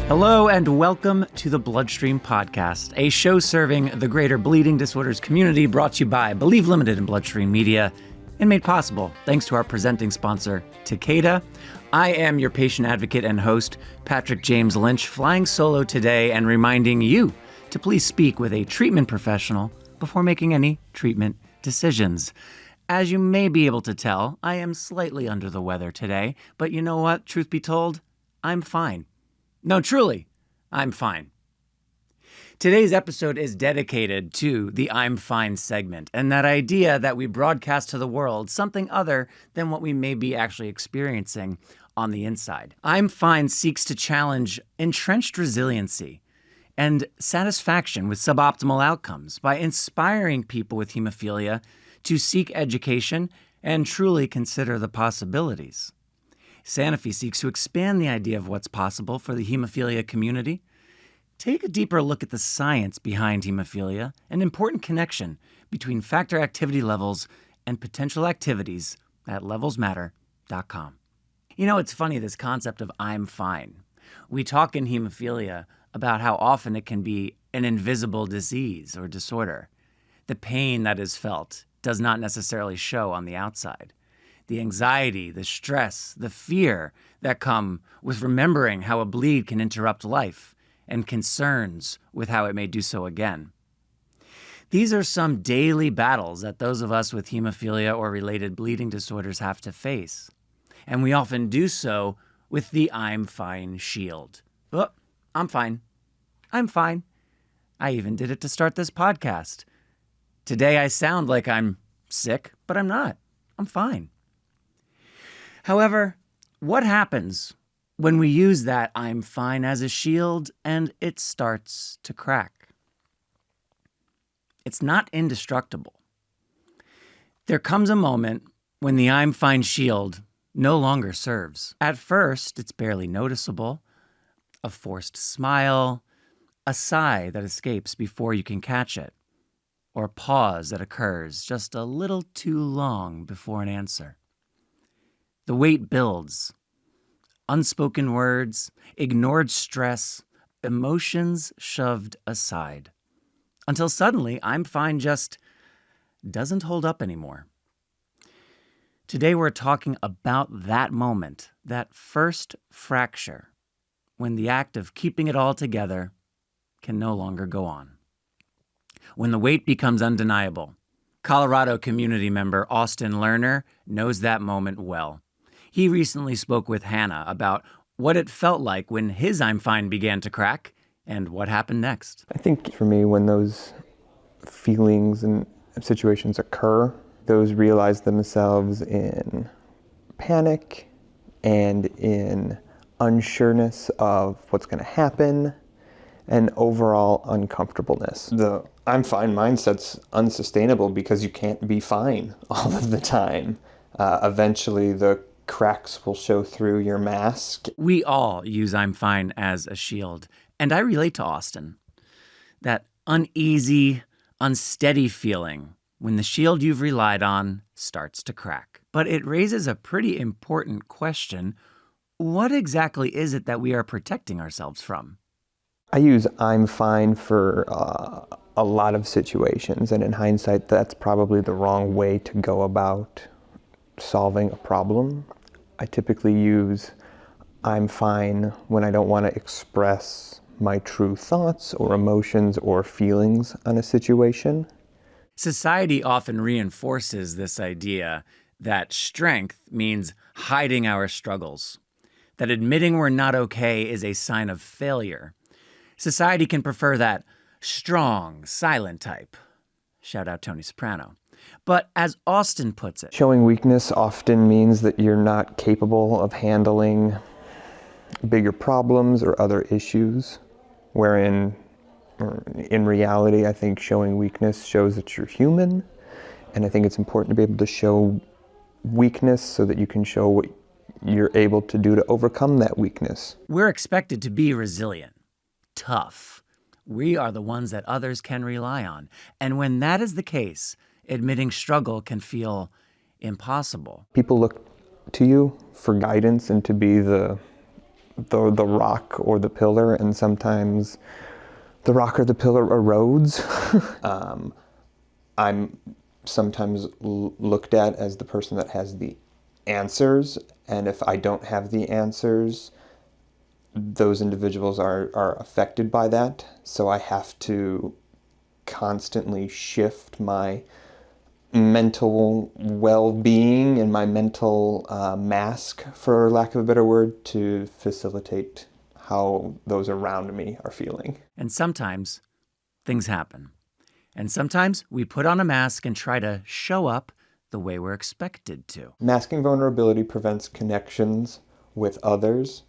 Hello and welcome to the Bloodstream Podcast, a show serving the greater bleeding disorders community, brought to you by Believe Limited and Bloodstream Media, and made possible thanks to our presenting sponsor, Takeda. I am your patient advocate and host, Patrick James Lynch, flying solo today and reminding you to please speak with a treatment professional before making any treatment decisions. As you may be able to tell, I am slightly under the weather today, but you know what? Truth be told, I'm fine. No, truly, I'm fine. Today's episode is dedicated to the I'm Fine segment and that idea that we broadcast to the world something other than what we may be actually experiencing on the inside. I'm Fine seeks to challenge entrenched resiliency and satisfaction with suboptimal outcomes by inspiring people with hemophilia to seek education and truly consider the possibilities. Sanofi seeks to expand the idea of what's possible for the hemophilia community, take a deeper look at the science behind hemophilia, an important connection between factor activity levels and potential activities at levelsmatter.com. You know, it's funny, this concept of I'm fine. We talk in hemophilia about how often it can be an invisible disease or disorder. The pain that is felt does not necessarily show on the outside. The anxiety, the stress, the fear that come with remembering how a bleed can interrupt life, and concerns with how it may do so again. These are some daily battles that those of us with hemophilia or related bleeding disorders have to face. And we often do so with the I'm fine shield. Oh, I'm fine. I'm fine. I even did it to start this podcast. Today I sound like I'm sick, but I'm not. I'm fine. However, what happens when we use that I'm fine as a shield and it starts to crack? It's not indestructible. There comes a moment when the I'm fine shield no longer serves. At first, it's barely noticeable, a forced smile, a sigh that escapes before you can catch it, or a pause that occurs just a little too long before an answer. The weight builds. Unspoken words, ignored stress, emotions shoved aside. Until suddenly, I'm fine just doesn't hold up anymore. Today we're talking about that moment, that first fracture, when the act of keeping it all together can no longer go on. When the weight becomes undeniable. Colorado community member Austin Lerner knows that moment well. He recently spoke with Hannah about what it felt like when his I'm fine began to crack and what happened next. I think for me, when those feelings and situations occur, those realize themselves in panic and in unsureness of what's going to happen and overall uncomfortableness. The I'm fine mindset's unsustainable because you can't be fine all of the time. Eventually, the cracks will show through your mask. We all use I'm fine as a shield, and I relate to Austin. That uneasy, unsteady feeling when the shield you've relied on starts to crack. But it raises a pretty important question. What exactly is it that we are protecting ourselves from? I use I'm fine for a lot of situations, and in hindsight, that's probably the wrong way to go about solving a problem. I typically use I'm fine when I don't want to express my true thoughts or emotions or feelings on a situation. Society often reinforces this idea that strength means hiding our struggles, that admitting we're not okay is a sign of failure. Society can prefer that strong, silent type. Shout out Tony Soprano. But as Austin puts it, showing weakness often means that you're not capable of handling bigger problems or other issues, wherein in reality, I think showing weakness shows that you're human, and I think it's important to be able to show weakness so that you can show what you're able to do to overcome that weakness. We're expected to be resilient, tough. We are the ones that others can rely on. And when that is the case, admitting struggle can feel impossible. People look to you for guidance and to be the the rock or the pillar, and sometimes the rock or the pillar erodes. I'm sometimes looked at as the person that has the answers, and if I don't have the answers, those individuals are affected by that. So I have to constantly shift my mental well-being and my mental mask, for lack of a better word, to facilitate how those around me are feeling. And sometimes things happen. And sometimes we put on a mask and try to show up the way we're expected to. Masking vulnerability prevents connections with others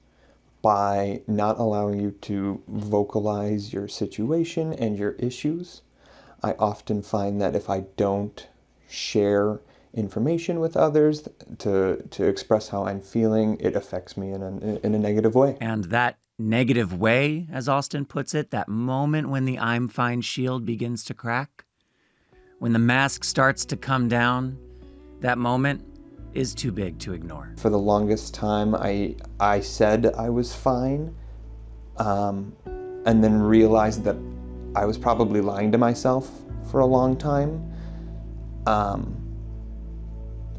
by not allowing you to vocalize your situation and your issues. I often find that if I don't share information with others to express how I'm feeling, it affects me in a negative way. And that negative way, as Austin puts it, that moment when the I'm fine shield begins to crack, when the mask starts to come down, that moment is too big to ignore. For the longest time, I said I was fine, and then realized that I was probably lying to myself for a long time.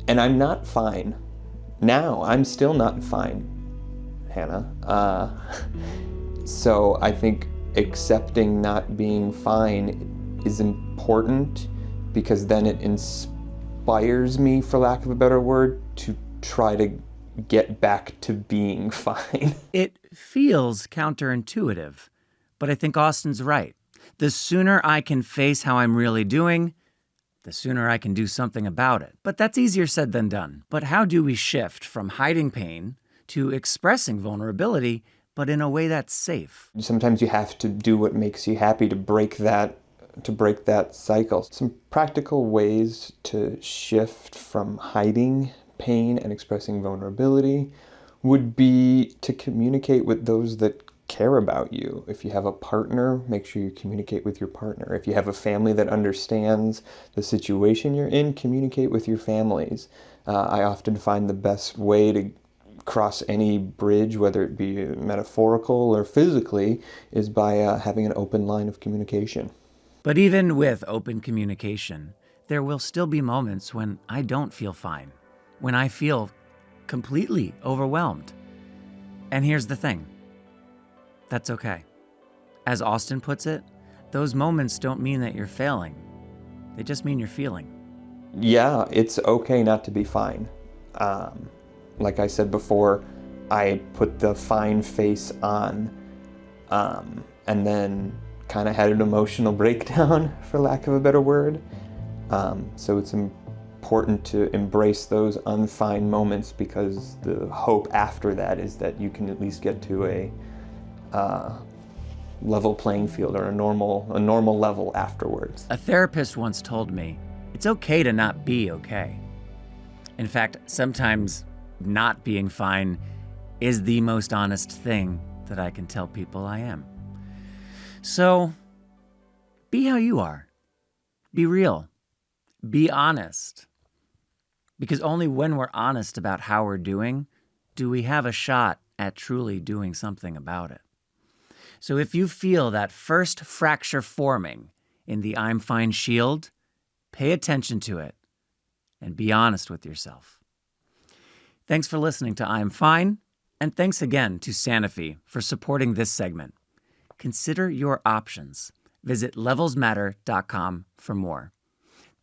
And I'm not fine. Now, I'm still not fine, Hannah. So I think accepting not being fine is important, because then it inspires me, for lack of a better word, to try to get back to being fine. It feels counterintuitive, but I think Austin's right. The sooner I can face how I'm really doing, the sooner I can do something about it. But that's easier said than done. But how do we shift from hiding pain to expressing vulnerability, but in a way that's safe? Sometimes you have to do what makes you happy to break that cycle. Some practical ways to shift from hiding pain and expressing vulnerability would be to communicate with those that care about you. If you have a partner, make sure you communicate with your partner. If you have a family that understands the situation you're in, communicate with your families. I often find the best way to cross any bridge, whether it be metaphorical or physically, is by having an open line of communication. But even with open communication, there will still be moments when I don't feel fine, when I feel completely overwhelmed. And here's the thing. That's okay. As Austin puts it, those moments don't mean that you're failing. They just mean you're feeling. Yeah, it's okay not to be fine. Like I said before, I put the fine face on, and then kind of had an emotional breakdown, for lack of a better word. So it's important to embrace those unfine moments, because the hope after that is that you can at least get to a level playing field, or a normal level afterwards. A therapist once told me, it's okay to not be okay. In fact, sometimes not being fine is the most honest thing that I can tell people I am. So, be how you are. Be real. Be honest. Because only when we're honest about how we're doing, do we have a shot at truly doing something about it. So if you feel that first fracture forming in the I'm fine shield, pay attention to it and be honest with yourself. Thanks for listening to I'm Fine, and thanks again to Sanofi for supporting this segment. Consider your options. Visit levelsmatter.com for more.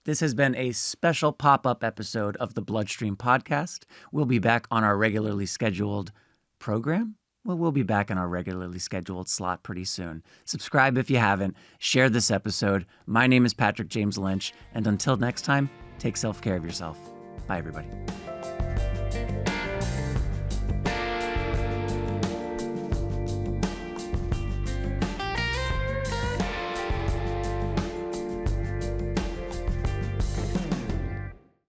This has been a special pop-up episode of the Bloodstream Podcast. We'll be back on our regularly scheduled program. Well, we'll be back in our regularly scheduled slot pretty soon. Subscribe if you haven't. Share this episode. My name is Patrick James Lynch, and until next time, take self-care of yourself. Bye, everybody.